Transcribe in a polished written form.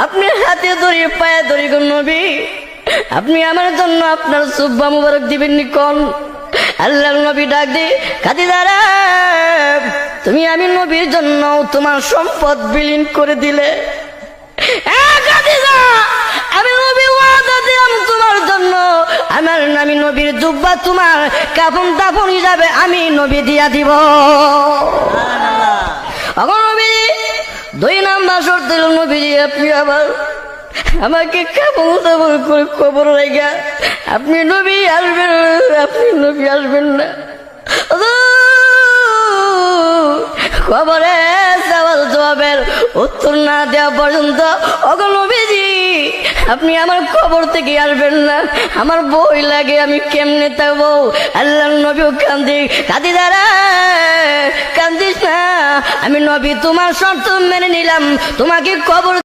আপনি হাতে ধরি পায়ে ধরি গো নবী, আপনি আমার জন্য আপনার সুব্বা মুবারক দিবেন নি কোন? আল্লাহর নবী ডাক দি খাদিজা রে, তুমি আমি নবীর জন্য তোমার সম্পদ বিলীন করে দিলে। খাদিজা, আমি নবী ওয়াদা দিলাম তোমার জন্য আমি নবীর জুব্বা তোমার কাফন দাফন হিসাবে আমি নবী দিয়া দিব। নবী 2 নাম্বার শর্ত দিল, নবীজি আপনি আবার আমাকে কাফন দাফন করে কবর রেখা আপনি নবী আসবেন, আপনি নবী আসবেন না। খবরে সওয়াল জবাবের উত্তর না দেওয়া পর্যন্ত ওগো নবীজি আপনি আমার খবর থেকে আসবেন না, আমার বই লাগে, আমি কেমনে থাকবো? আল্লাহর নবীও কান্দি খাদিজা রে কান্দিস না, আমি নবী তোমার শর্ত মেনে নিলাম, তোমাকে কবর